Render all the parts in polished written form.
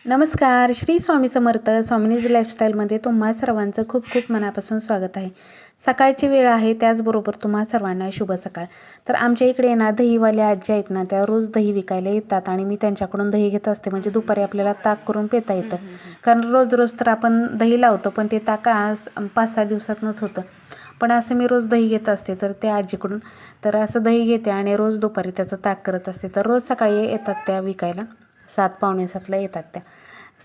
नमस्कार. श्री स्वामी समर्थ. स्वामिनीज लाईफस्टाईलमध्ये तुम्हा सर्वांचं खूप खूप मनापासून स्वागत आहे. सकाळची वेळ आहे, त्याचबरोबर तुम्हा सर्वांना शुभ सकाळ. तर आमच्या इकडे ना दहीवाल्या आज्या आहेत ना, त्या रोज दही विकायला येतात आणि मी त्यांच्याकडून दही घेत असते. म्हणजे दुपारी आपल्याला ताक करून पिता येतं. कारण रोज रोज तर आपण दही लावतो, पण ते ताक 5-6 दिवसातनंच होतं. पण असं मी रोज दही घेत असते, तर त्या आजीकडून तर असं दही घेते आणि रोज दुपारी त्याचं ताक करत असते. तर रोज सकाळी येतात त्या विकायला. 7 पावणे 7ला येतात त्या.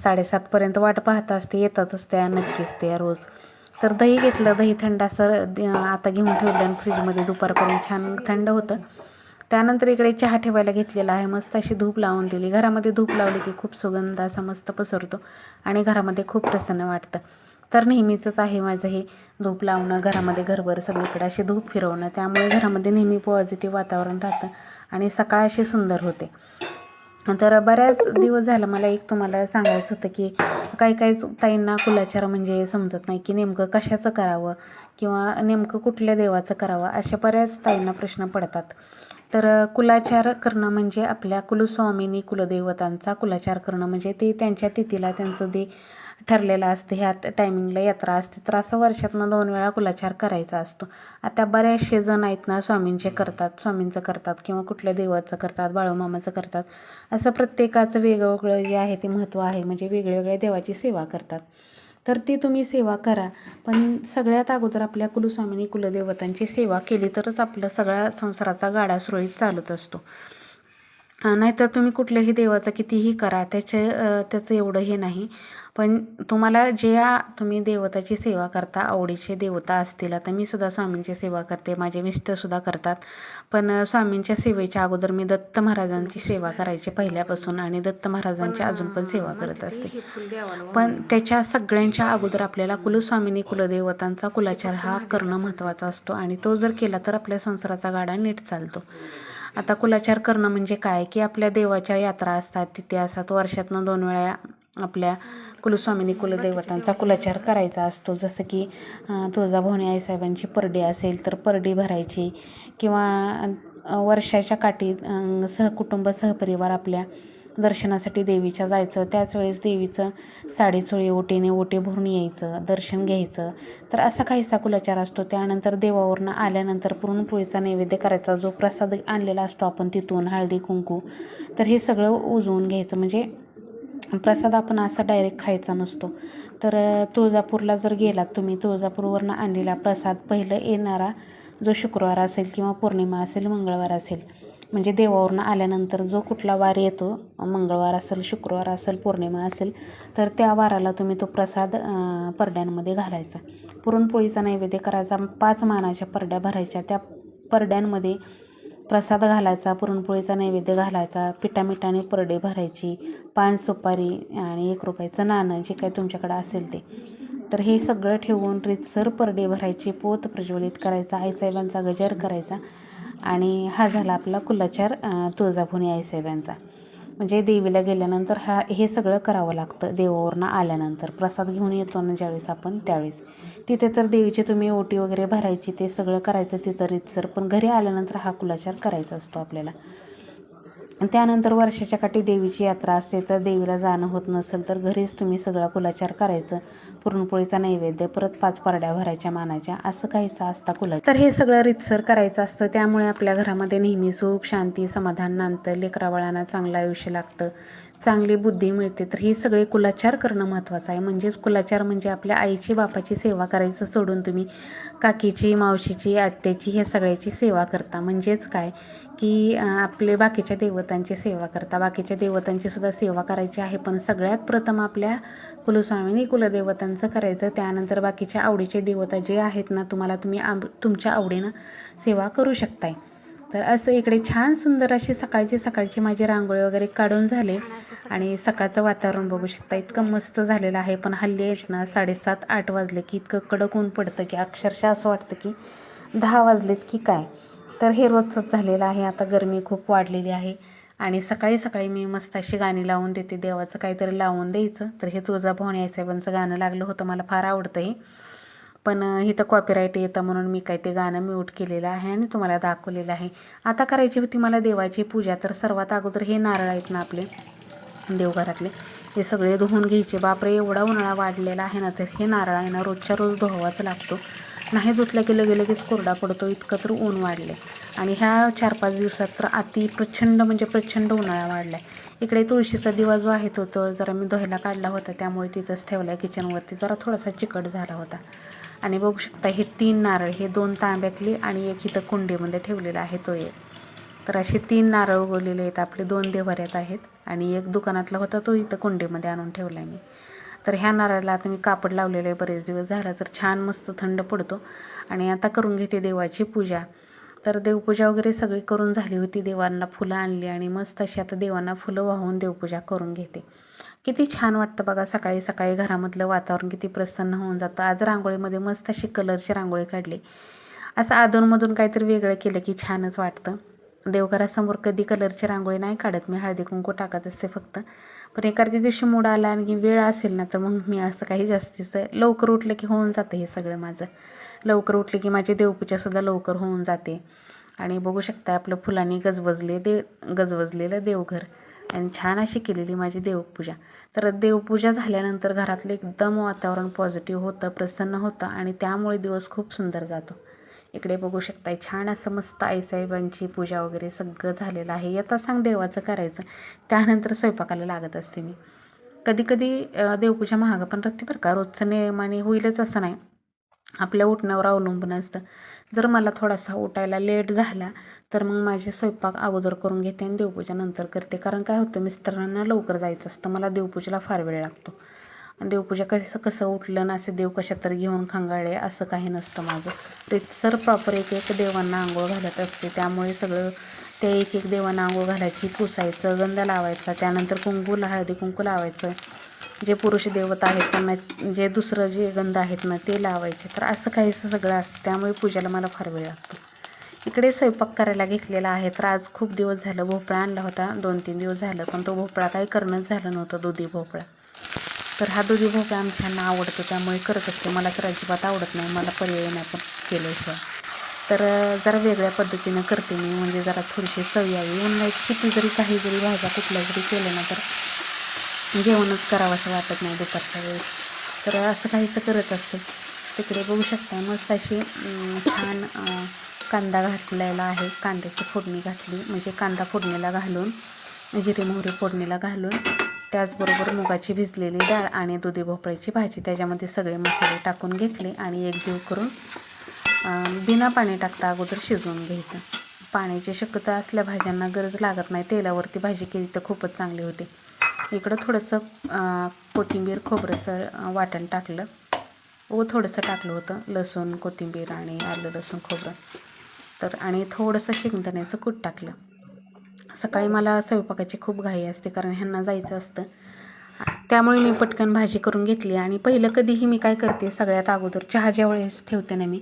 7:30पर्यंत वाट पाहत असते, येतातच त्या नक्कीच त्या रोज. तर दही घेतलं, दही थंड असं आता घेऊन ठेवलं आणि फ्रीजमध्ये दुपारपर्यंत छान थंड होतं. त्यानंतर इकडे चहा ठेवायला घेतलेला आहे. मस्त अशी धूप लावून दिली. घरामध्ये धूप लावली की खूप सुगंध असा मस्त पसरतो आणि घरामध्ये खूप प्रसन्न वाटतं. तर नेहमीचंच आहे माझं हे धूप लावणं, घरामध्ये घरभर सगळीकडे अशी धूप फिरवणं. त्यामुळे घरामध्ये नेहमी पॉझिटिव्ह वातावरण राहतं आणि सकाळ अशी सुंदर होते. तर बऱ्याच दिवस झालं मला एक तुम्हाला सांगायचं होतं की काही ताईंना कुलाचार म्हणजे समजत नाही की नेमकं कशाचं करावं किंवा नेमकं कुठल्या देवाचं करावं, अशा बऱ्याच ताईंना प्रश्न पडतात. तर कुलाचार करणं म्हणजे आपल्या कुलस्वामिनी कुलदेवतांचा कुलाचार करणं म्हणजे ते त्यांच्या तिथीला त्यांचं ते ठरलेलं असतं, ह्या टायमिंगला यात्रा असते. तर असं वर्षातनं 2 वेळा कुलाचार करायचा असतो. आता बऱ्याचशे जण आहेत ना स्वामींचं करतात किंवा कुठल्या देवाचं करतात, बाळूमामाचं करतात. असं प्रत्येकाचं वेगवेगळं जे आहे ते महत्त्व आहे. म्हणजे वेगवेगळ्या देवाची सेवा करतात. तर ती तुम्ही सेवा करा, पण सगळ्यात अगोदर आपल्या कुलस्वामिनी कुलदेवतांची सेवा केली तरच आपलं सगळ्या संसाराचा गाडा सुरळीत चालत असतो. नाहीतर तुम्ही कुठल्याही देवाचं कितीही करा, त्याचं एवढं हे नाही. पण तुम्हाला तुम्ही देवताची सेवा करता, आवडीचे देवता असतील. आता मी सुद्धा स्वामींची सेवा करते, माझे मिस्टरसुद्धा करतात. पण स्वामींच्या सेवेच्या अगोदर मी दत्त महाराजांची सेवा करायची पहिल्यापासून आणि दत्त महाराजांची अजून पण सेवा करत असते. पण त्याच्या सगळ्यांच्या अगोदर आपल्याला कुलस्वामिनी कुलदेवतांचा कुलाचार हा करणं महत्त्वाचा असतो आणि तो जर केला तर आपल्या संसाराचा गाडा नीट चालतो. आता कुलाचार करणं म्हणजे काय की आपल्या देवाच्या यात्रा असतात, तिथे असतात. वर्षातनं 2 वेळा आपल्या कुलस्वामिनी कुलदेवतांचा कुलाचार करायचा असतो. जसं की तुळजाभवानी आईसाहेबांची परडी असेल तर परडी भरायची किंवा वर्षाच्या काठी सहकुटुंब सहपरिवार आपल्या दर्शनासाठी देवीच्या जायचं. त्याच वेळेस देवीचं साडीचोळी ओटीने ओटी भरून यायचं, दर्शन घ्यायचं. तर असा काहीसा कुलाचार असतो. त्यानंतर देवावरनं आल्यानंतर पुरणपोळीचा नैवेद्य करायचा, जो प्रसाद आणलेला असतो आपण तिथून, हळदी कुंकू, तर हे सगळं उजवून घ्यायचं. म्हणजे प्रसाद आपण असा डायरेक्ट खायचा नसतो. तर तुळजापूरला जर गेलात तुम्ही, तुळजापूरवरनं आणलेला प्रसाद पहिलं येणारा जो शुक्रवार असेल किंवा पौर्णिमा असेल, मंगळवार असेल, म्हणजे देवावरनं आल्यानंतर जो कुठला वार येतो, मंगळवार असेल, शुक्रवार असेल, पौर्णिमा असेल, तर त्या वाराला तुम्ही तो प्रसाद परड्यांमध्ये घालायचा. पुरणपोळीचा नैवेद्य करायचा, 5 मानाच्या परड्या भरायच्या, त्या परड्यांमध्ये प्रसाद घालायचा, पुरणपोळीचा नैवेद्य घालायचा, पिठामिठाने परडी भरायची, पान सुपारी आणि 1 रुपयाचं नाणं जे काही तुमच्याकडं असेल ते. तर हे सगळं ठेवून रीतसर परडी भरायची, पोत प्रज्वलित करायचा, आईसाहेबांचा गजर करायचा आणि हा झाला आपला कुलाचार तुळजाभवानी आईसाहेबांचा. म्हणजे देवीला गेल्यानंतर हे सगळं करावं लागतं. देवावरनं आल्यानंतर प्रसाद घेऊन येतो ना ज्यावेळेस आपण, त्यावेळेस तिथे तर देवीची तुम्ही ओटी वगैरे भरायची, ते सगळं करायचं तिथं रीतसर. पण घरी आल्यानंतर हा कुलाचार करायचा असतो आपल्याला. त्यानंतर वर्षाच्या काठी देवीची यात्रा असते, तर देवीला जाणं होत नसेल तर घरीच तुम्ही सगळा कुलाचार करायचं. पुरणपोळीचा नैवेद्य, परत 5 परड्या भरायच्या मानाच्या, असं काहीचं असतं कुलाचार. तर हे सगळं रीतसर करायचं असतं. त्यामुळे आपल्या घरामध्ये नेहमी सुख, शांती, समाधान नांदतं. लेकराबाळांना चांगलं आयुष्य लागतं, चांगली बुद्धी मिळते. तर ही सगळे कुलाचार करणं महत्त्वाचं आहे. म्हणजेच कुलाचार म्हणजे आपल्या आईची बापाची सेवा करायचं सोडून तुम्ही काकीची, मावशीची, आत्याची, हे सगळ्याची सेवा करता. म्हणजेच काय की आपले बाकीच्या देवतांची सेवा करता. बाकीच्या देवतांची सुद्धा सेवा करायची आहे, पण सगळ्यात प्रथम आपल्या कुलस्वामिनी कुलदेवतांचं करायचं. त्यानंतर बाकीच्या आवडीचे देवता जे आहेत ना, तुम्ही तुमच्या आवडीनं सेवा करू शकताय. तर असं इकडे छान सुंदर अशी सकाळची माझी रांगोळी वगैरे काढून झाले आणि सकाळचं वातावरण बघू शकता, इतकं मस्त झालेलं आहे. पण हल्ली आहेत ना 7:30-8 वाजले की इतकं कडक ऊन पडतं की अक्षरशः असं वाटतं की 10 वाजलेत की काय. तर हे रोजचंच झालेलं आहे. आता गरमी खूप वाढलेली आहे आणि सकाळी मी मस्त अशी गाणी लावून देते, देवाचं काहीतरी लावून द्यायचं. तर हे तुळजाभवानी आईसाहेबांचं गाणं लागलं होतं, मला फार आवडतं हे. पण इथं कॉपीराईट येतं म्हणून मी काय ते गाणं म्यूट केलेलं आहे आणि तुम्हाला दाखवलेलं आहे. आता करायची होती मला देवाची पूजा. तर सर्वात अगोदर हे नारळ आहेत ना आपले देवघरातले, हे सगळे धुवून घ्यायचे. बापरे, एवढा उन्हाळा वाढलेला आहे ना, तर हे नारळ आहे ना रोजच्या रोज धुवावाच लागतो. नाही धुतलं की लगेच कोरडा पडतो, इतकं तर ऊन वाढले. आणि ह्या 4-5 दिवसात तर प्रचंड म्हणजे प्रचंड उन्हाळा वाढला आहे. इकडे तुळशीचा दिवा जो आहे तो जरा मी धुवायला काढला होता, त्यामुळे तिथंच ठेवला आहे किचनवरती. जरा थोडासा चिकट झाला होता. आणि बघू शकता हे 3 नारळ, हे 2 तांब्यातली आणि एक इथं कुंडीमध्ये ठेवलेला आहे तो एक. तर असे 3 नारळ उगवलेले आहेत. आपले 2 देव्हाऱ्यात आहेत आणि एक दुकानातला होता तो इथं कुंडीमध्ये आणून ठेवला मी. तर ह्या नारळाला आता मी कापड लावलेलं आहे बरेच दिवस झाला, तर छान मस्त थंड पडतो. आणि आता करून घेते देवाची पूजा. तर देवपूजा वगैरे सगळी करून झाली होती. देवांना फुलं आणली आणि मस्त अशी आता देवांना फुलं वाहून देवपूजा करून घेते. किती छान वाटतं बघा, सकाळी सकाळी घरामधलं वातावरण किती प्रसन्न होऊन जातं. आज रांगोळीमध्ये मस्त अशी कलरची रांगोळी काढली. असं अधूनमधून काहीतरी वेगळं केलं की छानच वाटतं. देवघरासमोर कधी कलरची रांगोळी नाही काढत मी, हळदी कुंकू टाकत असते फक्त. पण एखाद्या दिवशी मूड आला आणि वेळ असेल ना, तर मग मी असं काही जास्तीचं लवकर उठलं की होऊन जातं हे सगळं माझं. लवकर उठले की माझी देवपूजासुद्धा लवकर होऊन जाते. आणि बघू शकता आपलं फुलांनी गजबजलेलं देवघर आणि छान अशी केलेली माझी देवपूजा. तर देवपूजा झाल्यानंतर घरातलं एकदम वातावरण पॉझिटिव्ह होतं, प्रसन्न होतं आणि त्यामुळे दिवस खूप सुंदर जातो. इकडे बघू शकता छान असं मस्त आईसाहेबांची पूजा वगैरे सगळं झालेलं आहे. येता सांग देवाचं करायचं, त्यानंतर स्वयंपाकाला लागत असते मी. कधी कधी देवपूजा महाग पण राहते बरं का, रोजचं नियमाने होईलच असं नाही, आपल्या उठण्यावर अवलंबून असतं. जर मला थोडासा उठायला लेट झाला तर मग माझे स्वयंपाक अगोदर करून घेते आणि देवपूजा नंतर करते. कारण काय होतं, मिस्टरांना लवकर जायचं असतं, मला देवपूजेला फार वेळ लागतो. आणि देवपूजा कसं उठलं ना असे देव कशात तर घेऊन खंगाळले असं काही नसतं माझं. रितसर प्रॉपर एक देवांना आंघोळ घालत असते. त्यामुळे सगळं त्या एक देवांना आंघोळ घालायची, पुसायचं, गंध लावायचा, त्यानंतर हळदी कुंकू लावायचं. जे पुरुष देवता आहेत त्यांना जे दुसरं जे गंध आहेत ना ते लावायचे. तर असं काहीसं सगळं असतं, त्यामुळे पूजेला मला फार वेळ लागतो. इकडे स्वयंपाक करायला घेतलेला आहे. तर आज खूप दिवस झालं भोपळा आणला होता, 2-3 दिवस झालं, पण तो भोपळा काही करणंच झालं नव्हतं, दुधी भोपळा. तर हा दुधी भोपळा आमच्यांना आवडतो त्यामुळे करत असते. मला तर अजिबात आवडत नाही, मला पर्याय नाही पण केल्याशिवाय. तर जरा वेगळ्या पद्धतीनं करते मी, म्हणजे जरा थोडीशी चव यावी. उन्हाळ्यात काही जरी भाज्या कुठल्या जरी केल्या ना तर जेवणच करावं असं वाटत नाही दुपारच्या वेळेस. तर असं काहीचं करत असते. तिकडे बघू शकता मस्त अशी छान कांदा घातलेला आहे. कांद्याची फोडणी घातली, म्हणजे कांदा फोडणीला घालून, जिरे मोहरी फोडणीला घालून, त्याचबरोबर मुगाची भिजलेली डाळ आणि दुधी भोपळ्याची भाजी, त्याच्यामध्ये सगळे मसाले टाकून घेतले आणि एकजीव करून बिना पाणी टाकता अगोदर शिजवून घ्यायचं. पाण्याची शक्यता असल्या भाज्यांना गरज लागत नाही, तेलावरती भाजी केली तर खूपच चांगली होते. इकडं थोडंसं कोथिंबीर खोबरंसं वाटण टाकलं थोडंसं टाकलं होतं, लसूण कोथिंबीर आणि आलं लसूण खोबरं. तर आणि थोडंसं शेंगदाण्याचं कूट टाकलं. सकाळी मला स्वयंपाकाची खूप घाई असते कारण ह्यांना जायचं असतं, त्यामुळे मी पटकन भाजी करून घेतली. आणि पहिलं कधीही मी काय करते, सगळ्यात अगोदर चहा ज्या वेळेस ठेवते ना मी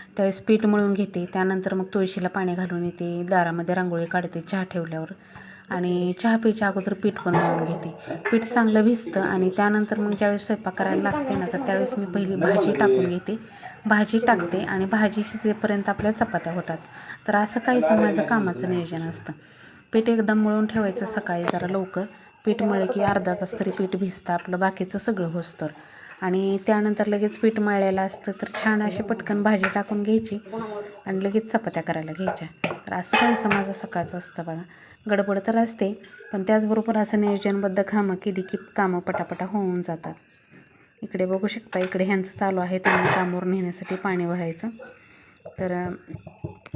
त्यावेळेस पीठ मळून घेते, त्यानंतर मग तुळशीला पाणी घालून येते, दारामध्ये रांगोळी काढते चहा ठेवल्यावर, आणि चहा प्यायच्या अगोदर पीठ पण मळून घेते. पीठ चांगलं भिजतं आणि त्यानंतर मग ज्यावेळेस स्वयंपाक करायला लागते ना तर त्यावेळेस मी पहिली भाजी टाकून घेते, भाजी टाकते आणि भाजी शिजेपर्यंत आपल्या चपात्या होतात. तर असं काहीसं माझं कामाचं नियोजन असतं. पीठ एकदम मळून ठेवायचं सकाळी जरा लवकर, पीठ मळलं की अर्धा तास तरी पीठ भिजतं आपलं, बाकीचं सगळं होतं. आणि त्यानंतर लगेच पीठ मळलेलं असतं तर छान अशी पटकन भाजी टाकून घ्यायची आणि लगेच चपात्या करायला घ्यायच्या. तर असं काहीसं माझं सकाळचं असतं बघा. गडबड तर असते पण त्याचबरोबर असं नियोजनबद्ध कामं केली की कामं पटापटा होऊन जातात. इकडे बघू शकता, इकडे ह्यांचं चालू आहे त्यांना कामावर नेण्यासाठी पाणी भरायचं. तर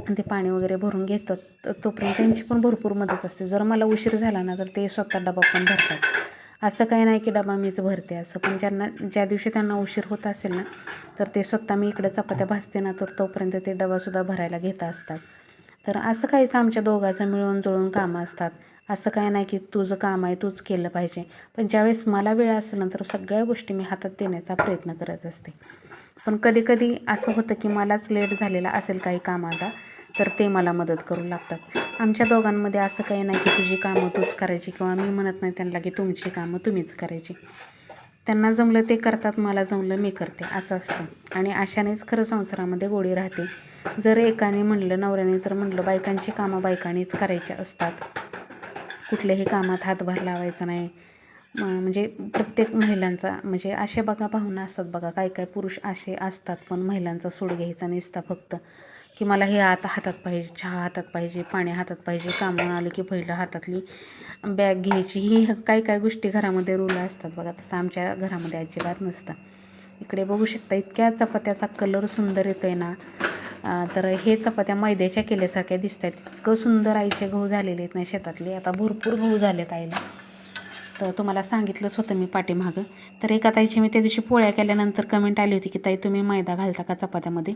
ते पाणी वगैरे भरून घेतात, तोपर्यंत त्यांची पण भरपूर मदत असते. जर मला उशीर झाला ना तर ते स्वतः डबा पण भरतात. असं काही नाही की डबा मीच भरते असं, पण ज्या दिवशी त्यांना उशीर होत असेल ना तर ते स्वतः मी इकडे चपात्या भाजते ना तर तोपर्यंत ते डबासुद्धा भरायला घेत असतात. तर असं काहीच आमच्या दोघांचं मिळून जुळून कामं असतात. असं काय नाही की तुझं काम आहे तूच केलं पाहिजे, पण ज्यावेळेस मला वेळ असेल ना तर सगळ्या गोष्टी मी हातात देण्याचा प्रयत्न करत असते. पण कधी असं होतं की मलाच लेट झालेला असेल काही कामाला तर ते मला मदत करू लागतात. आमच्या दोघांमध्ये असं काही नाही की तुझी कामं तूच करायची, किंवा मी म्हणत नाही त्यांना की तुमची कामं तुम्हीच करायची. त्यांना जमलं ते करतात, मला जमलं मी करते, असं असतं. आणि अशानेच खरं संसारामध्ये गोडी राहते. जर एकाने म्हणलं, नवऱ्याने जर म्हणलं बायकांची कामं बायकांनीच करायची असतात, कुठल्याही कामात हातभार लावायचा नाही, म्हणजे प्रत्येक महिलांचा म्हणजे असे बघा भावना असतात बघा, काय काय पुरुष असे असतात पण महिलांचा सूड घ्यायचा नसता फक्त की मला हे आता हातात पाहिजे, चहा हातात पाहिजे, पाणी हातात पाहिजे, कामावून आलं की पहिलं हातातली बॅग घ्यायची, ही काय काय गोष्टी घरामध्ये रूल असतात बघा. तसं आमच्या घरामध्ये अजिबात नसतं. इकडे बघू शकता इतक्या चपात्याचा कलर सुंदर येतो आहे ना. तर हे चपात्या मैद्याच्या केल्यासारख्या दिसत आहेत. इतकं सुंदर आईचे गहू झालेले आहेत ना शेतातले. आता भरपूर गहू झालेत आईला. तर तुम्हाला सांगितलंच होतं मी पाठीमागं. तर एका ताईची मी त्या दिवशी पोळ्या केल्यानंतर कमेंट आली होती की ताई तुम्ही मैदा घालता का चपात्यामध्ये.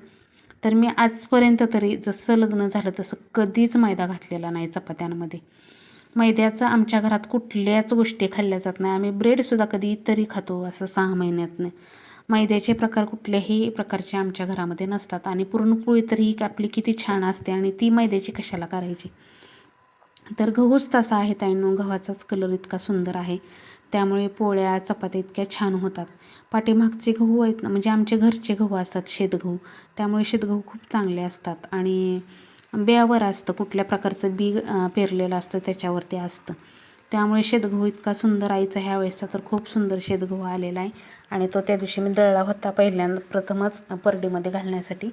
तर मी आजपर्यंत तरी जसं लग्न झालं तसं कधीच मैदा घातलेला नाही चपात्यांमध्ये. मैद्याचं आमच्या घरात कुठल्याच गोष्टी खाल्ल्या जात नाही. आम्ही ब्रेडसुद्धा कधीतरी खातो असं 6 महिन्यातनं. मैद्याचे प्रकार कुठल्याही प्रकारचे आमच्या घरामध्ये नसतात. आणि पुरणपोळी तर ही आपली किती छान असते आणि ती मैद्याची कशाला करायची. तर गहूच तसा आहे ताईंनो, गव्हाचाच कलर इतका सुंदर आहे, त्यामुळे पोळ्या चपात्या इतक्या छान होतात. पाठीमागचे गहू आहेत ना, म्हणजे आमचे घरचे गहू असतात शेतगहू, त्यामुळे शेतगहू खूप चांगले असतात. आणि बियावर असतं कुठल्या प्रकारचं बी पेरलेलं असतं त्याच्यावरती असतं, त्यामुळे शेतगहू इतका सुंदर आईचा ह्या वेळेसचा तर खूप सुंदर शेतगहू आलेला आहे. आणि तो त्या दिवशी मी दळला होता पहिल्यांदा प्रथमच परडीमध्ये घालण्यासाठी.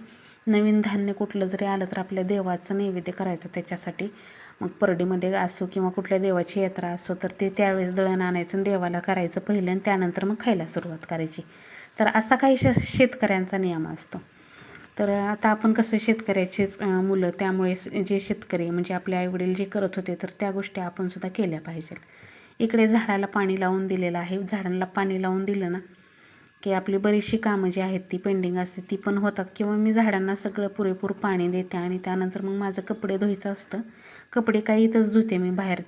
नवीन धान्य कुठलं जरी आलं तर आपल्या देवाचं नैवेद्य करायचं त्याच्यासाठी मग परडीमध्ये असो किंवा कुठल्या देवाची यात्रा असो तर ते त्यावेळेस दळण आणायचं आणि देवाला करायचं पहिलं आणि त्यानंतर मग खायला सुरुवात करायची. तर असा काही शेतकऱ्यांचा नियम असतो. तर आता आपण कसं शेतकऱ्याचेच मुलं, त्यामुळे जे शेतकरी म्हणजे आपले आईवडील जे करत होते तर त्या गोष्टी आपण सुद्धा केल्या पाहिजेत. इकडे झाडाला पाणी लावून दिलेलं आहे. झाडांना पाणी लावून दिलं ना की आपली बरीचशी कामं जी आहेत ती पेंडिंग असते ती पण होतात. किंवा मी झाडांना सगळं पुरेपूर पाणी देते आणि त्यानंतर मग माझं कपडे धुवायचं असतं. कपडे काही इथंच धुते मी, बाहेर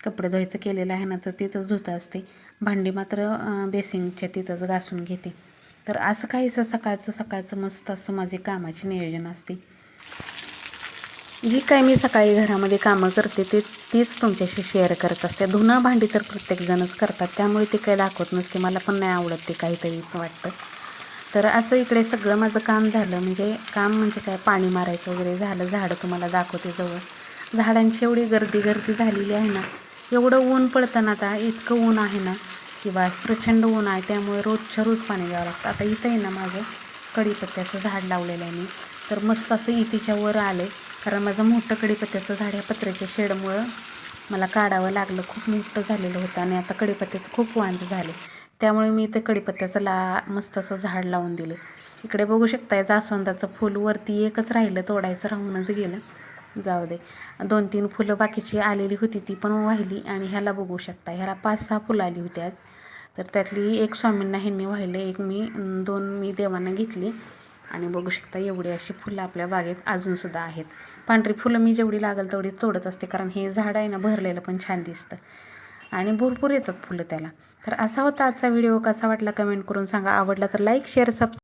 कपडे धुवायचं केलेलं आहे ना तर तिथंच धुत असते. भांडी मात्र बेसिंगच्या तिथंच घासून घेते. तर असं काहीसं सकाळचं मस्त असं माझे कामाचे नियोजन असते. जी काय मी सकाळी घरामध्ये कामं करते तीच तुमच्याशी शेअर करत असते. धुणं भांडी तर प्रत्येकजणच करतात, त्यामुळे ते काही दाखवत नसते. मला पण नाही आवडत ते काहीतरी वाटतं. तर असं इकडे सगळं माझं काम झालं, म्हणजे काम म्हणजे काय पाणी मारायचं वगैरे झालं. झाडं तुम्हाला दाखवते जवळ. झाडांची एवढी गर्दी झालेली आहे ना. एवढं ऊन पडतं ना, आता इतकं ऊन आहे ना किंवा प्रचंड ऊन आहे, त्यामुळे रोजच्या रोज पाणी द्यावं लागतं. आता इथं आहे ना माझं कढीपत्त्याचं झाड लावलेलं आहे मी. तर मस्त असं इतीच्या वर आले, कारण माझं मोठं कढीपत्त्याचं झाड ह्या पत्र्याच्या शेडमुळं मला काढावं लागलं. खूप मोठं झालेलं होतं आणि आता कढीपत्त्याचं खूप वांज झाले, त्यामुळे मी इथं कढीपत्त्याचं मस्त असं झाड लावून दिले. इकडे बघू शकताय जास्वंदाचं फूल वरती एकच राहिलं, तोडायचं राहूनच गेलं. जाऊ दे. 2-3 फुलं बाकीची आलेली होती ती पण वाहिली. आणि ह्याला बघू शकता, ह्याला 5-6 फुलं आली होती आज. तर त्यातली एक स्वामींना ह्यांनी वाहिले, एक मी 2 मी देवांना घेतली. आणि बघू शकता एवढी अशी फुलं आपल्या बागेत अजूनसुद्धा आहेत. पांढरी फुलं मी जेवढी लागेल तेवढी तोडत असते, कारण हे झाड आहे ना भरलेलं पण छान दिसतं आणि भरपूर येतात फुलं त्याला. तर असा होता आजचा व्हिडिओ. कसा वाटला कमेंट करून सांगा. आवडला तर लाईक शेअर सबस्क्राईब